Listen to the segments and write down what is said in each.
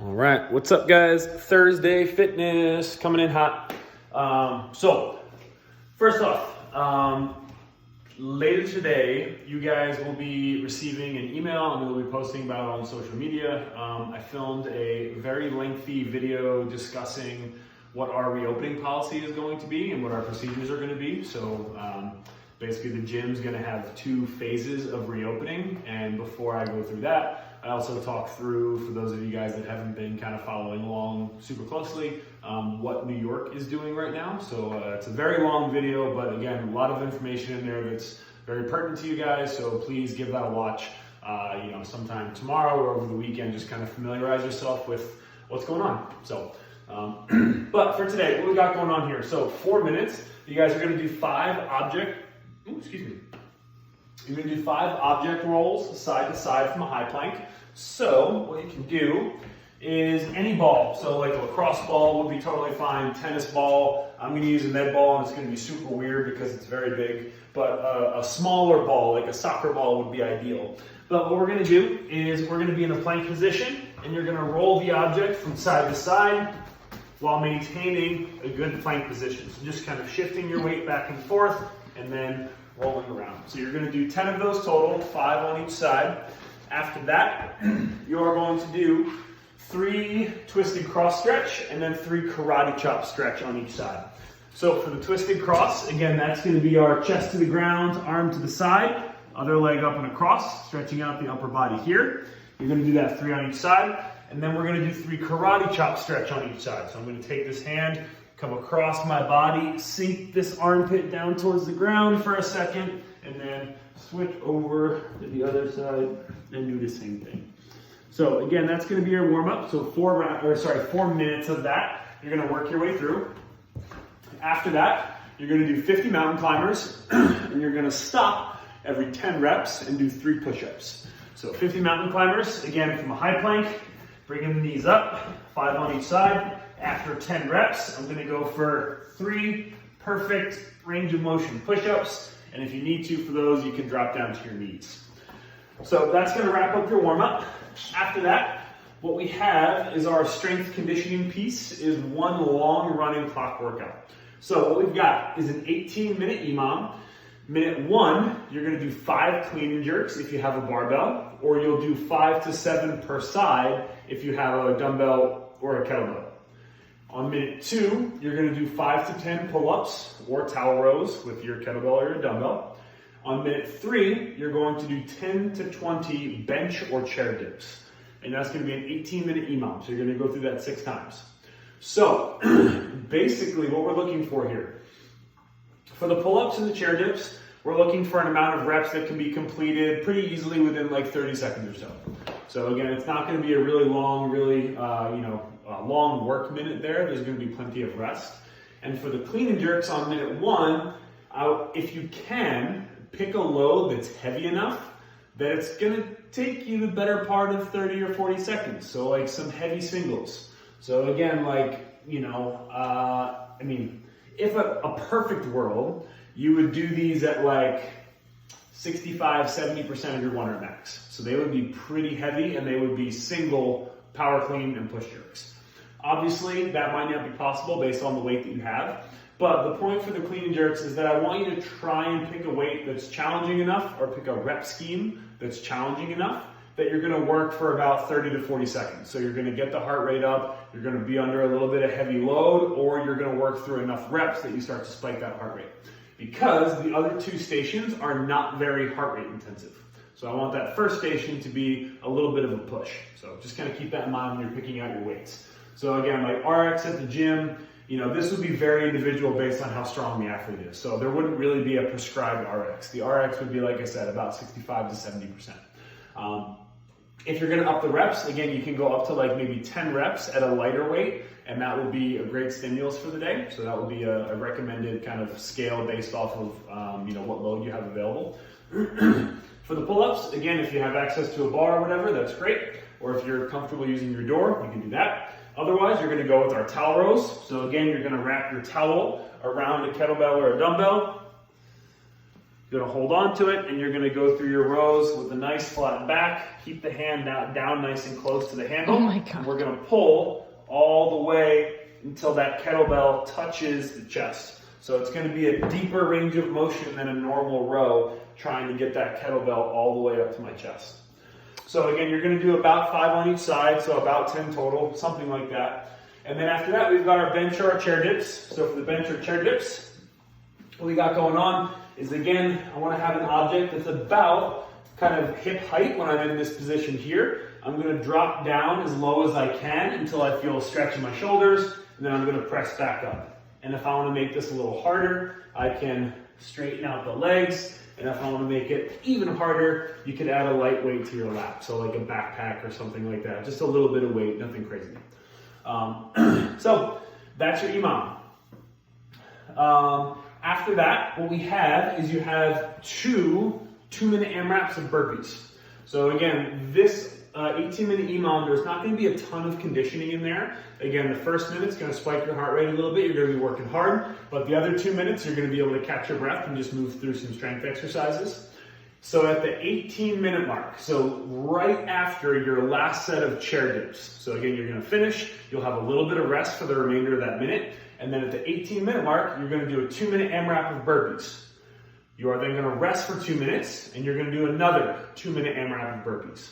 All right, what's up, guys? Thursday fitness coming in hot. So first off, later today, you guys will be receiving an email and we'll be posting about it on social media. I filmed a very lengthy video discussing what our reopening policy is going to be and what our procedures are going to be. So basically the gym's going to have 2 phases of reopening, and before I go through that, I also talk through, for those of you guys that haven't been kind of following along super closely, what New York is doing right now. So it's a very long video, but again, a lot of information in there that's very pertinent to you guys. So please give that a watch, sometime tomorrow or over the weekend. Just kind of familiarize yourself with what's going on. So, but for today, what we got going on here? So 4 minutes. You guys are going to do 5 object. You're going to do 5 object rolls side to side from a high plank. So what you can do is any ball. So like a lacrosse ball would be totally fine, tennis ball. I'm going to use a med ball and it's going to be super weird because it's very big. But a smaller ball, like a soccer ball, would be ideal. But what we're going to do is we're going to be in a plank position and you're going to roll the object from side to side while maintaining a good plank position. So just kind of shifting your weight back and forth and then rolling around. So you're going to do 10 of those total, 5 on each side. After that, you're going to do 3 twisted cross stretch and then 3 karate chop stretch on each side. So for the twisted cross, again, that's going to be our chest to the ground, arm to the side, other leg up and across, stretching out the upper body here. You're going to do that 3 on each side. And then we're going to do 3 karate chop stretch on each side. So I'm going to take this hand, come across my body, sink this armpit down towards the ground for a second, and then switch over to the other side and do the same thing. So again, that's going to be your warm-up. So 4 minutes of that. You're going to work your way through. After that, you're going to do 50 mountain climbers, and you're going to stop every 10 reps and do 3 push-ups. So 50 mountain climbers, again from a high plank, bringing the knees up, 5 on each side. After 10 reps, I'm going to go for 3 perfect range of motion push-ups. And if you need to, for those, you can drop down to your knees. So that's going to wrap up your warm-up. After that, what we have is our strength conditioning piece is 1 long running clock workout. So what we've got is an 18-minute EMOM. Minute 1, you're going to do 5 clean and jerks if you have a barbell, or you'll do 5 to 7 per side if you have a dumbbell or a kettlebell. On minute 2, you're going to do 5 to 10 pull-ups or towel rows with your kettlebell or your dumbbell. On minute 3, you're going to do 10 to 20 bench or chair dips. And that's going to be an 18-minute EMOM. So you're going to go through that 6 times. So basically what we're looking for here, for the pull-ups and the chair dips, we're looking for an amount of reps that can be completed pretty easily within like 30 seconds or so. So again, it's not going to be a really long, long work minute there. There's going to be plenty of rest. And for the clean and jerks on minute 1, if you can, pick a load that's heavy enough that it's going to take you the better part of 30 or 40 seconds. So like some heavy singles. So again, if a perfect world, you would do these at like 65, 70% of your 1 rep max. So they would be pretty heavy and they would be single power clean and push jerks. Obviously, that might not be possible based on the weight that you have. But the point for the clean and jerks is that I want you to try and pick a weight that's challenging enough, or pick a rep scheme that's challenging enough that you're going to work for about 30 to 40 seconds. So you're going to get the heart rate up, you're going to be under a little bit of heavy load, or you're going to work through enough reps that you start to spike that heart rate. Because the other 2 stations are not very heart rate intensive. So I want that first station to be a little bit of a push. So just kind of keep that in mind when you're picking out your weights. So again, like RX at the gym, this would be very individual based on how strong the athlete is. So there wouldn't really be a prescribed RX. The RX would be, like I said, about 65 to 70%. If you're going to up the reps, again, you can go up to like maybe 10 reps at a lighter weight, and that would be a great stimulus for the day. So that would be a recommended kind of scale based off of what load you have available. For the pull-ups, again, if you have access to a bar or whatever, that's great. Or if you're comfortable using your door, you can do that. Otherwise, you're going to go with our towel rows. So again, you're going to wrap your towel around a kettlebell or a dumbbell. You're gonna hold on to it and you're gonna go through your rows with a nice flat back. Keep the hand down nice and close to the handle. Oh my God. We're gonna pull all the way until that kettlebell touches the chest. So it's gonna be a deeper range of motion than a normal row, trying to get that kettlebell all the way up to my chest. So again, you're gonna do about 5 on each side, so about 10 total, something like that. And then after that, we've got our bench or our chair dips. So for the bench or chair dips, what we got going on is, again, I wanna have an object that's about kind of hip height when I'm in this position here. I'm gonna drop down as low as I can until I feel a stretch in my shoulders, and then I'm gonna press back up. And if I wanna make this a little harder, I can straighten out the legs. And if I wanna make it even harder, you could add a light weight to your lap. So like a backpack or something like that. Just a little bit of weight, nothing crazy. So that's your EMOM. After that, what we have is you have two 2-minute AMRAPs of burpees. So again, this 18-minute EMOM, there's not going to be a ton of conditioning in there. Again, the first minute's going to spike your heart rate a little bit. You're going to be working hard, but the other 2 minutes, you're going to be able to catch your breath and just move through some strength exercises. So at the 18-minute mark, so right after your last set of chair dips. So again, you're going to finish. You'll have a little bit of rest for the remainder of that minute. And then at the 18-minute mark, you're going to do a 2-minute AMRAP of burpees. You are then going to rest for 2 minutes, and you're going to do another 2-minute AMRAP of burpees.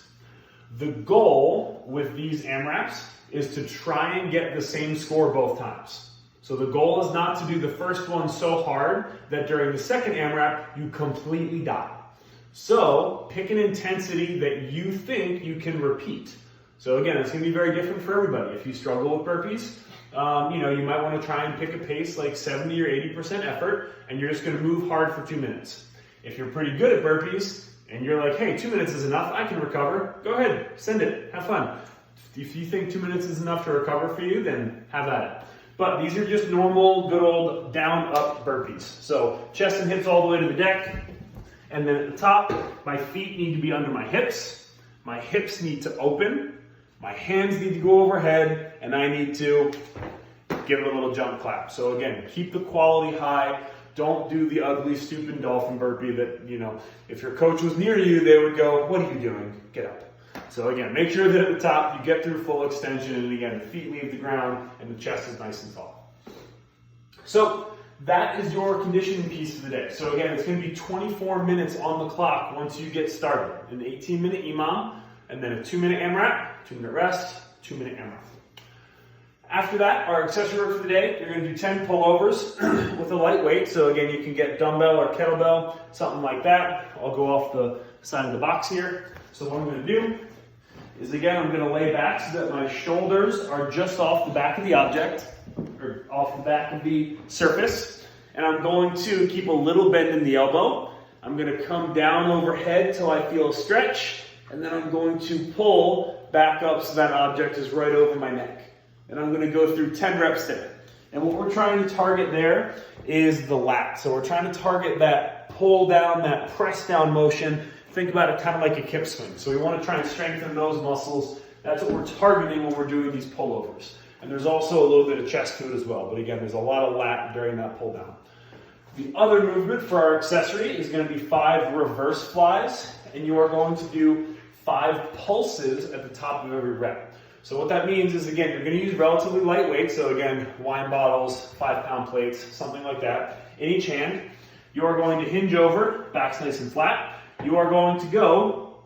The goal with these AMRAPs is to try and get the same score both times. So the goal is not to do the first one so hard that during the second AMRAP, you completely die. So pick an intensity that you think you can repeat. So again, it's going to be very different for everybody. If you struggle with burpees, you might want to try and pick a pace like 70 or 80% effort, and you're just going to move hard for 2 minutes. If you're pretty good at burpees, and you're like, hey, 2 minutes is enough, I can recover, go ahead, send it, have fun. If you think 2 minutes is enough to recover for you, then have at it. But these are just normal, good old down-up burpees. So chest and hips all the way to the deck, and then at the top, my feet need to be under my hips need to open, my hands need to go overhead, and I need to give it a little jump clap. So again, keep the quality high. Don't do the ugly, stupid dolphin burpee that, if your coach was near you, they would go, what are you doing? Get up. So again, make sure that at the top you get through full extension, and again, the feet leave the ground and the chest is nice and tall. So that is your conditioning piece for the day. So again, it's going to be 24 minutes on the clock once you get started. An 18-minute EMOM, and then a 2-minute AMRAP, 2-minute rest, 2-minute AMRAP. After that, our accessory work for the day, you're going to do 10 pullovers with a light weight. So again, you can get dumbbell or kettlebell, something like that. I'll go off the side of the box here. So what I'm going to do is, again, I'm going to lay back so that my shoulders are just off the back of the object, or off the back of the surface. And I'm going to keep a little bend in the elbow. I'm going to come down overhead till I feel a stretch. And then I'm going to pull back up so that object is right over my neck. And I'm going to go through 10 reps there. And what we're trying to target there is the lat. So we're trying to target that pull down, that press down motion. Think about it kind of like a kip swing. So we want to try and strengthen those muscles. That's what we're targeting when we're doing these pullovers. And there's also a little bit of chest to it as well. But again, there's a lot of lat during that pull down. The other movement for our accessory is going to be 5 reverse flies. And you are going to do 5 pulses at the top of every rep. So what that means is, again, you're going to use relatively light weight. So again, wine bottles, 5-pound plates, something like that in each hand. You are going to hinge over, back's nice and flat. You are going to go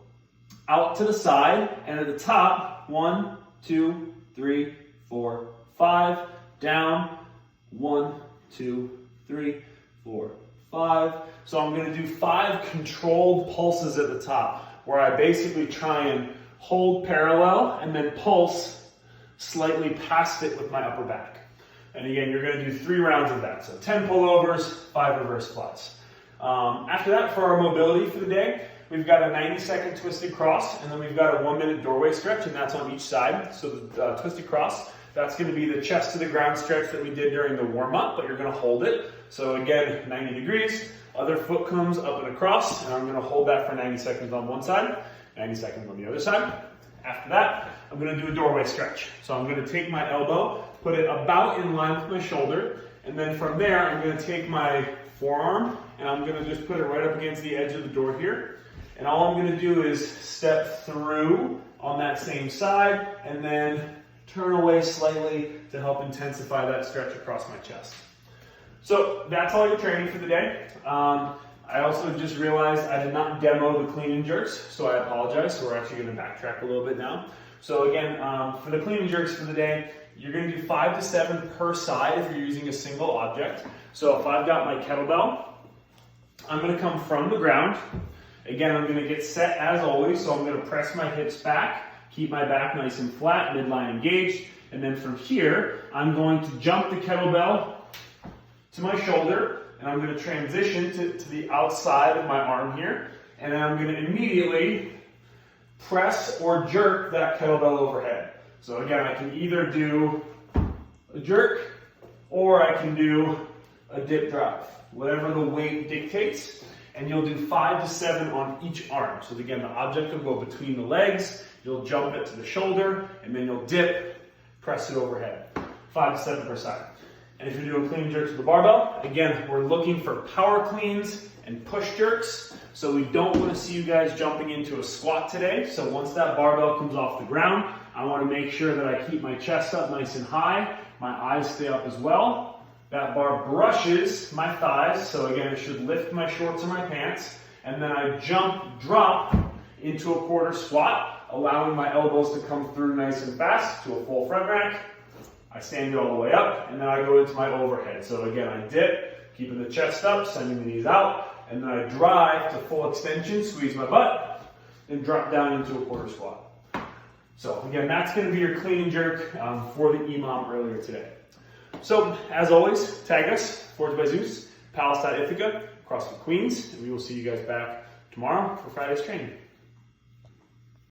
out to the side, and at the top, 1, 2, 3, 4, 5, down, 1, 2, 3, 4, 5. So I'm going to do 5 controlled pulses at the top, where I basically try and hold parallel and then pulse slightly past it with my upper back. And again, you're going to do 3 rounds of that. So 10 pullovers, 5 reverse flies. After that, for our mobility for the day, we've got a 90-second twisted cross, and then we've got a 1-minute doorway stretch, and that's on each side. So the twisted cross, that's going to be the chest to the ground stretch that we did during the warm-up, but you're going to hold it. So again, 90 degrees, other foot comes up and across, and I'm going to hold that for 90 seconds on one side, 90 seconds on the other side. After that, I'm going to do a doorway stretch. So I'm going to take my elbow, put it about in line with my shoulder, and then from there, I'm going to take my forearm, and I'm gonna just put it right up against the edge of the door here. And all I'm gonna do is step through on that same side and then turn away slightly to help intensify that stretch across my chest. So that's all your training for the day. I also just realized I did not demo the clean and jerks, so I apologize. So we're actually gonna backtrack a little bit now. So again, for the clean and jerks for the day, you're gonna do 5 to 7 per side if you're using a single object. So if I've got my kettlebell, I'm gonna come from the ground. Again, I'm gonna get set as always, so I'm gonna press my hips back, keep my back nice and flat, midline engaged, and then from here, I'm going to jump the kettlebell to my shoulder, and I'm gonna transition to the outside of my arm here, and then I'm gonna immediately press or jerk that kettlebell overhead. So again, I can either do a jerk, or I can do a dip drive, whatever the weight dictates. And you'll do 5 to 7 on each arm. So again, the object will go between the legs, you'll jump it to the shoulder, and then you'll dip, press it overhead. 5 to 7 per side. And if you're doing clean jerks with the barbell, again, we're looking for power cleans and push jerks. So we don't want to see you guys jumping into a squat today. So once that barbell comes off the ground, I want to make sure that I keep my chest up nice and high, my eyes stay up as well. That bar brushes my thighs, so again, it should lift my shorts or my pants, and then I drop into a quarter squat, allowing my elbows to come through nice and fast to a full front rack. I stand all the way up, and then I go into my overhead. So again, I dip, keeping the chest up, sending the knees out, and then I drive to full extension, squeeze my butt, and drop down into a quarter squat. So again, that's gonna be your clean and jerk for the EMOM earlier today. So, as always, tag us, Forged by Zeus, Palestine, Ithaca, CrossFit Queens, and we will see you guys back tomorrow for Friday's training.